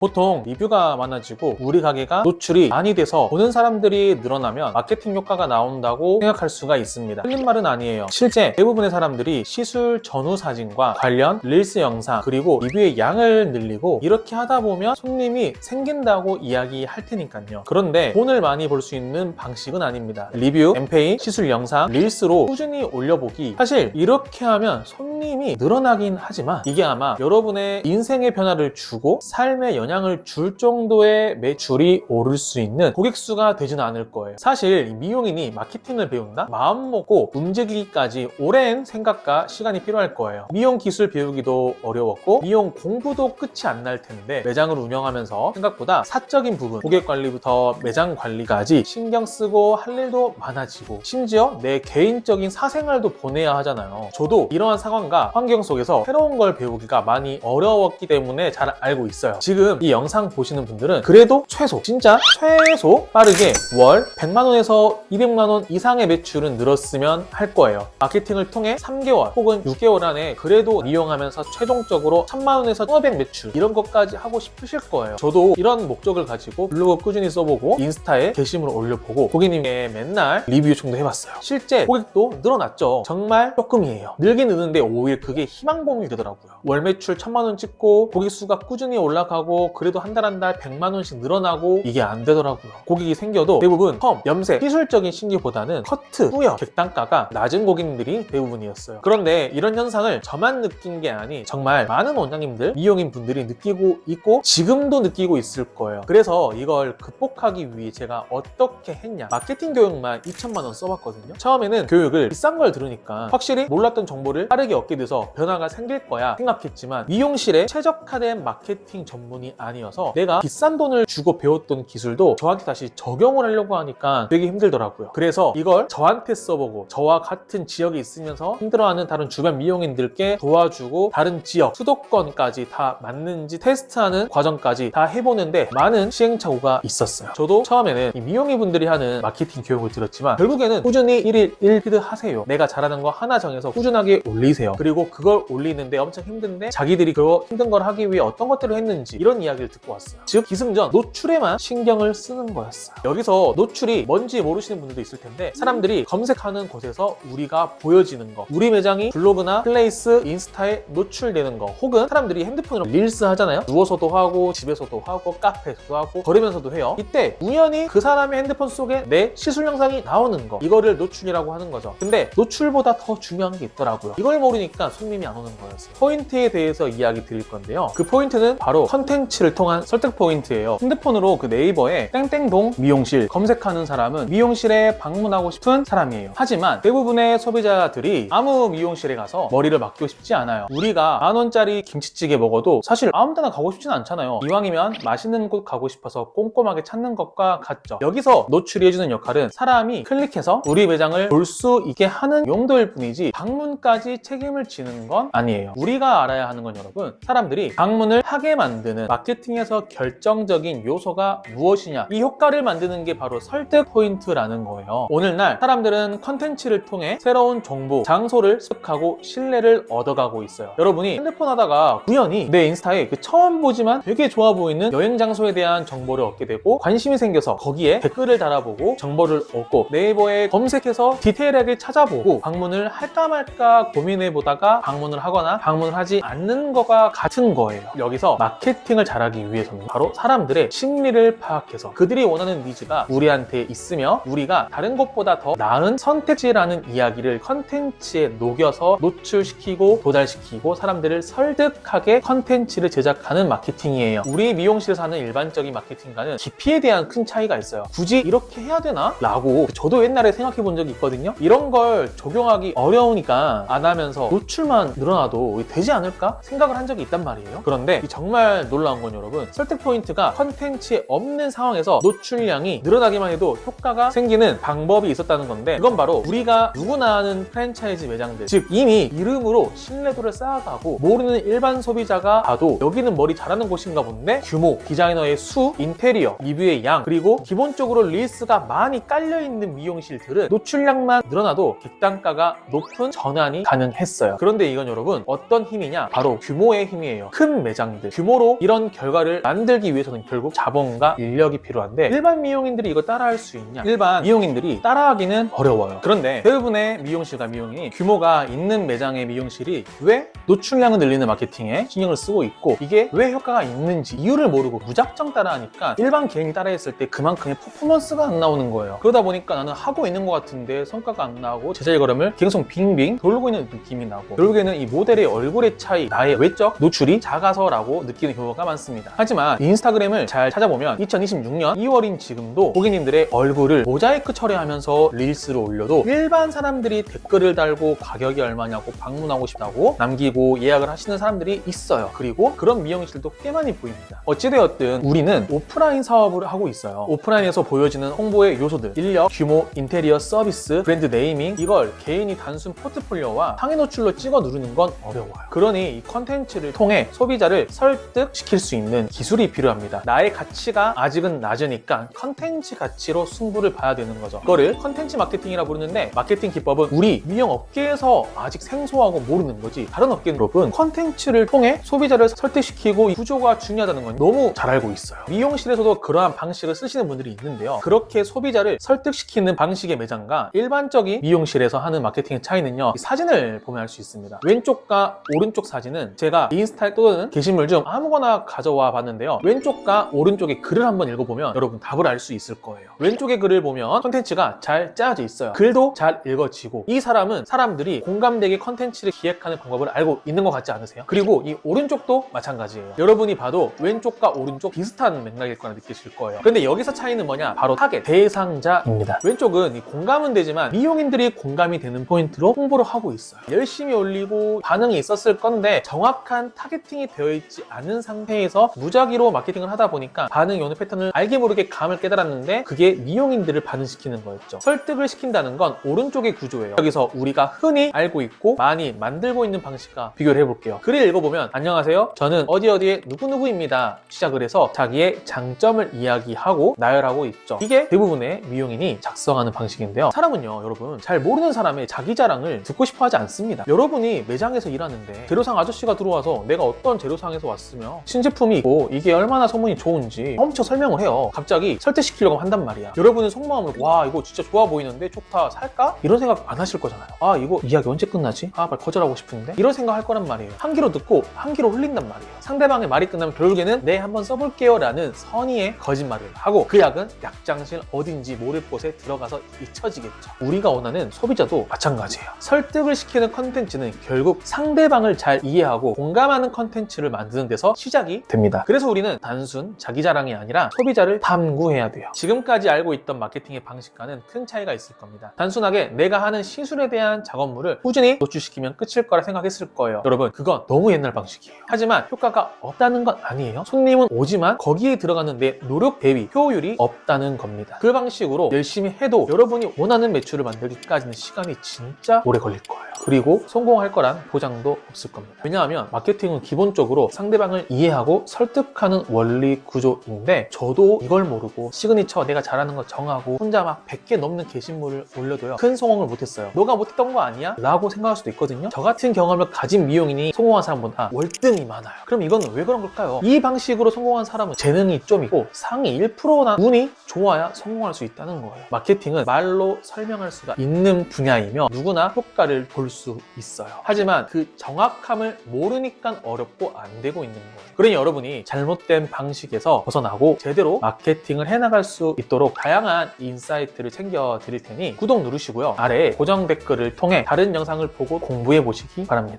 보통 리뷰가 많아지고 우리 가게가 노출이 많이 돼서 보는 사람들이 늘어나면 마케팅 효과가 나온다고 생각할 수가 있습니다. 틀린 말은 아니에요. 실제 대부분의 사람들이 시술 전후 사진과 관련 릴스 영상 그리고 리뷰의 양을 늘리고 이렇게 하다 보면 손님이 생긴다고 이야기할 테니까요. 그런데 돈을 많이 벌 수 있는 방식은 아닙니다. 리뷰, 캠페인, 시술 영상, 릴스로 꾸준히 올려보기, 사실 이렇게 하면 손님이 늘어나긴 하지만 이게 아마 여러분의 인생의 변화를 주고 삶의 영향을 줄 정도의 매출이 오를 수 있는 고객 수가 되지는 않을 거예요. 사실 미용인이 마케팅을 배운다? 마음 먹고 움직이기까지 오랜 생각과 시간이 필요할 거예요. 미용 기술 배우기도 어려웠고 미용 공부도 끝이 안 날 텐데 매장을 운영하면서 생각보다 사적인 부분, 고객 관리부터 매장 관리까지 신경 쓰고 할 일도 많아지고 심지어 내 개인적인 사생활도 보내야 하잖아요. 저도 이러한 상황과 환경 속에서 새로운 걸 배우기가 많이 어려웠기 때문에 잘 알고 있어요. 지금 이 영상 보시는 분들은 그래도 진짜 최소 빠르게 월 100만 원에서 200만 원 이상의 매출은 늘었으면 할 거예요. 마케팅을 통해 3개월 혹은 6개월 안에 그래도 이용하면서 최종적으로 1000만 원에서 1500 매출 이런 것까지 하고 싶으실 거예요. 저도 이런 목적을 가지고 블로그 꾸준히 써보고 인스타에 게시물을 올려보고 고객님께 맨날 리뷰 요청도 해봤어요. 실제 고객도 늘어났죠. 정말 조금이에요. 늘긴 느는데 오히려 그게 희망봉이 되더라고요. 월 매출 1000만 원 찍고 고객 수가 꾸준히 올라가고 그래도 한 달 100만 원씩 늘어나고 이게 안 되더라고요. 고객이 생겨도 대부분 펌, 염색, 기술적인 신기보다는 커트, 뿌여, 객단가가 낮은 고객님들이 대부분이었어요. 그런데 이런 현상을 저만 느낀 게 아니 정말 많은 원장님들, 미용인 분들이 느끼고 있고 지금도 느끼고 있을 거예요. 그래서 이걸 극복하기 위해 제가 어떻게 했냐, 마케팅 교육만 2천만 원 써봤거든요. 처음에는 교육을 비싼 걸 들으니까 확실히 몰랐던 정보를 빠르게 얻게 돼서 변화가 생길 거야 생각했지만 미용실에 최적화된 마케팅 전문이 아니어서 내가 비싼 돈을 주고 배웠던 기술도 저한테 다시 적용을 하려고 하니까 되게 힘들더라고요. 그래서 이걸 저한테 써보고 저와 같은 지역에 있으면서 힘들어하는 다른 주변 미용인들께 도와주고 다른 지역 수도권까지 다 맞는지 테스트하는 과정까지 다 해보는데 많은 시행착오가 있었어요. 저도 처음에는 이 미용인 분들이 하는 마케팅 교육을 들었지만 결국에는 꾸준히 1일 1피드 하세요. 내가 잘하는 거 하나 정해서 꾸준하게 올리세요. 그리고 그걸 올리는데 엄청 힘든데 자기들이 그거 힘든 걸 하기 위해 어떤 것들을 했는지 이런 이야기를 듣고 왔어요. 즉 기승전 노출에만 신경을 쓰는 거였어요. 여기서 노출이 뭔지 모르시는 분들도 있을 텐데 사람들이 검색하는 곳에서 우리가 보여지는 거, 우리 매장이 블로그나 플레이스, 인스타에 노출되는 거, 혹은 사람들이 핸드폰으로 릴스 하잖아요. 누워서도 하고 집에서도 하고 카페에서도 하고 걸으면서도 해요. 이때 우연히 그 사람의 핸드폰 속에 내 시술 영상이 나오는 거, 이거를 노출이라고 하는 거죠. 근데 노출보다 더 중요한 게 있더라고요. 이걸 모르니까 손님이 안 오는 거였어요. 포인트에 대해서 이야기 드릴 건데요. 그 포인트는 바로 컨텐츠를 통한 설득 포인트예요. 핸드폰으로 그 네이버에 땡땡동 미용실 검색하는 사람은 미용실에 방문하고 싶은 사람이에요. 하지만 대부분의 소비자들이 아무 미용실에 가서 머리를 맡기고 싶지 않아요. 우리가 10,000원짜리 김치찌개 먹어도 사실 아무 데나 가고 싶지는 않잖아요. 이왕이면 맛있는 곳 가고 싶어서 꼼꼼하게 찾는 것과 같죠. 여기서 노출이 해주는 역할은 사람이 클릭해서 우리 매장을 볼 수 있게 하는 용도일 뿐이지 방문까지 책임을 지는 건 아니에요. 우리가 알아야 하는 건 여러분, 사람들이 방문을 하게 만드는 마케팅에서 결정적인 요소가 무엇이냐, 이 효과를 만드는 게 바로 설득 포인트라는 거예요. 오늘날 사람들은 컨텐츠를 통해 새로운 정보, 장소를 습득하고 신뢰를 얻어가고 있어요. 여러분이 핸드폰 하다가 우연히 내 인스타에 그 처음 보지만 되게 좋아 보이는 여행 장소에 대한 정보를 얻게 되고 관심이 생겨서 거기에 댓글을 달아보고 정보를 얻고 네이버에 검색해서 디테일하게 찾아보고 방문을 할까 말까 고민해보다가 방문을 하거나 방문을 하지 않는 거가 같은 거예요. 여기서 마케팅을 잘하기 위해서는 바로 사람들의 심리를 파악해서 그들이 원하는 니즈가 우리한테 있으며 우리가 다른 곳보다 더 나은 선택지라는 이야기를 컨텐츠에 녹여서 노출시키고 도달시키고 사람들을 설득하게 컨텐츠를 제작하는 마케팅이에요. 우리 미용실에서 하는 일반적인 마케팅과는 깊이에 대한 큰 차이가 있어요. 굳이 이렇게 해야 되나? 라고 저도 옛날에 생각해 본 적이 있거든요. 이런 걸 적용하기 어려우니까 안 하면서 노출만 늘어나도 되지 않을까 생각을 한 적이 있단 말이에요. 그런데 정말 놀라운 건 여러분, 설득 포인트가 컨텐츠에 없는 상황에서 노출량이 늘어나기만 해도 효과가 생기는 방법이 있었다는 건데, 그건 바로 우리가 누구나 아는 프랜차이즈 매장들, 즉 이미 이름으로 신뢰도를 쌓아가고 모르는 일반 소비자가 봐도 여기는 머리 잘하는 곳인가 본데 규모, 디자이너의 수, 인테리어, 리뷰의 양, 그리고 기본적으로 릴스가 많이 깔려있는 미용실들은 노출량만 늘어나도 객단가가 높은 전환이 가능했어요. 그런데 이건 여러분 어떤 힘이냐? 바로 규모의 힘이에요. 큰 매장들, 규모로 이런 이런 결과를 만들기 위해서는 결국 자본과 인력이 필요한데 일반 미용인들이 이거 따라할 수 있냐? 일반 미용인들이 따라하기는 어려워요. 그런데 대부분의 미용실과 미용인이 규모가 있는 매장의 미용실이 왜 노출량을 늘리는 마케팅에 신경을 쓰고 있고 이게 왜 효과가 있는지 이유를 모르고 무작정 따라하니까 일반 개인이 따라했을 때 그만큼의 퍼포먼스가 안 나오는 거예요. 그러다 보니까 나는 하고 있는 것 같은데 성과가 안 나오고 제자리 걸음을 계속 빙빙 돌고 있는 느낌이 나고 결국에는 이 모델의 얼굴의 차이, 나의 외적 노출이 작아서라고 느끼는 경우가 많습니다. 하지만 인스타그램을 잘 찾아보면 2026년 2월인 지금도 고객님들의 얼굴을 모자이크 처리하면서 릴스를 올려도 일반 사람들이 댓글을 달고 가격이 얼마냐고 방문하고 싶다고 남기고 예약을 하시는 사람들이 있어요. 그리고 그런 미용실도 꽤 많이 보입니다. 어찌되었든 우리는 오프라인 사업을 하고 있어요. 오프라인에서 보여지는 홍보의 요소들, 인력, 규모, 인테리어, 서비스, 브랜드 네이밍 이걸 개인이 단순 포트폴리오와 상위 노출로 찍어 누르는 건 어려워요. 그러니 이 컨텐츠를 통해 소비자를 설득시킬 수 있는 기술이 필요합니다. 나의 가치가 아직은 낮으니까 컨텐츠 가치로 승부를 봐야 되는 거죠. 이거를 컨텐츠 마케팅이라 부르는데 마케팅 기법은 우리 미용 업계에서 아직 생소하고 모르는 거지 다른 업계 여러분 컨텐츠를 통해 소비자를 설득시키고 이 구조가 중요하다는 건 너무 잘 알고 있어요. 미용실에서도 그러한 방식을 쓰시는 분들이 있는데요. 그렇게 소비자를 설득시키는 방식의 매장과 일반적인 미용실에서 하는 마케팅의 차이는요. 사진을 보면 알 수 있습니다. 왼쪽과 오른쪽 사진은 제가 인스타에 떠도는 게시물 중 아무거나 가져와 봤는데요. 왼쪽과 오른쪽의 글을 한번 읽어보면 여러분 답을 알 수 있을 거예요. 왼쪽의 글을 보면 컨텐츠가 잘 짜여져 있어요. 글도 잘 읽어지고 이 사람은 사람들이 공감되게 컨텐츠를 기획하는 방법을 알고 있는 것 같지 않으세요? 그리고 이 오른쪽도 마찬가지예요. 여러분이 봐도 왼쪽과 오른쪽 비슷한 맥락일 거라 느끼실 거예요. 근데 여기서 차이는 뭐냐? 바로 타겟, 대상자입니다. 왼쪽은 이 공감은 되지만 미용인들이 공감이 되는 포인트로 홍보를 하고 있어요. 열심히 올리고 반응이 있었을 건데 정확한 타겟팅이 되어 있지 않은 상태에서 무작위로 마케팅을 하다 보니까 반응이 오는 패턴을 알게 모르게 감을 깨달았는데 그게 미용인들을 반응시키는 거였죠. 설득을 시킨다는 건 오른쪽의 구조예요. 여기서 우리가 흔히 알고 있고 많이 만들고 있는 방식과 비교를 해볼게요. 글을 읽어보면 안녕하세요. 저는 어디어디의 누구누구입니다. 시작을 해서 자기의 장점을 이야기하고 나열하고 있죠. 이게 대부분의 미용인이 작성하는 방식인데요. 사람은요, 여러분 잘 모르는 사람의 자기 자랑을 듣고 싶어 하지 않습니다. 여러분이 매장에서 일하는데 재료상 아저씨가 들어와서 내가 어떤 재료상에서 왔으며 신제품이 있고 이게 얼마나 소문이 좋은지 엄청 설명을 해요. 갑자기 설득시키려고 한단 말이야. 여러분은 속마음으로 와 이거 진짜 좋아 보이는데 좋다 살까? 이런 생각 안 하실 거잖아요. 아 이거 이야기 언제 끝나지? 아 빨리 거절하고 싶은데? 이런 생각 할 거란 말이에요. 한 귀로 듣고 한 귀로 흘린단 말이에요. 상대방의 말이 끝나면 결국에는 네 한번 써볼게요 라는 선의의 거짓말을 하고 그 약은 약장실 어딘지 모를 곳에 들어가서 잊혀지겠죠. 우리가 원하는 소비자도 마찬가지예요. 설득을 시키는 컨텐츠는 결국 상대방을 잘 이해하고 공감하는 컨텐츠를 만드는 데서 시작이 됩니다. 그래서 우리는 단순 자기 자랑이 아니라 소비자를 탐구해야 돼요. 지금까지 알고 있던 마케팅의 방식과는 큰 차이가 있을 겁니다. 단순하게 내가 하는 시술에 대한 작업물을 꾸준히 노출시키면 끝일 거라 생각했을 거예요. 여러분 그건 너무 옛날 방식이에요. 하지만 효과가 없다는 건 아니에요. 손님은 오지만 거기에 들어가는 내 노력 대비 효율이 없다는 겁니다. 그 방식으로 열심히 해도 여러분이 원하는 매출을 만들기까지는 시간이 진짜 오래 걸릴 거예요. 그리고 성공할 거란 보장도 없을 겁니다. 왜냐하면 마케팅은 기본적으로 상대방을 이해하고 설득하는 원리 구조인데 저도 이걸 모르고 시그니처 내가 잘하는 거 정하고 혼자 막 100개 넘는 게시물을 올려도요 큰 성공을 못했어요. 너가 못했던 거 아니야? 라고 생각할 수도 있거든요. 저 같은 경험을 가진 미용인이 성공한 사람보다 월등히 많아요. 그럼 이건 왜 그런 걸까요? 이 방식으로 성공한 사람은 재능이 좀 있고 상위 1%나 운이 좋아야 성공할 수 있다는 거예요. 마케팅은 말로 설명할 수가 있는 분야이며 누구나 효과를 볼 수 있어요. 하지만 그 정확함을 모르니까 어렵고 안 되고 있는 거예요. 그러니 여러분이 잘못된 방식에서 벗어나고 제대로 마케팅을 해나갈 수 있도록 다양한 인사이트를 챙겨 드릴 테니 구독 누르시고요. 아래에 고정 댓글을 통해 다른 영상을 보고 공부해 보시기 바랍니다.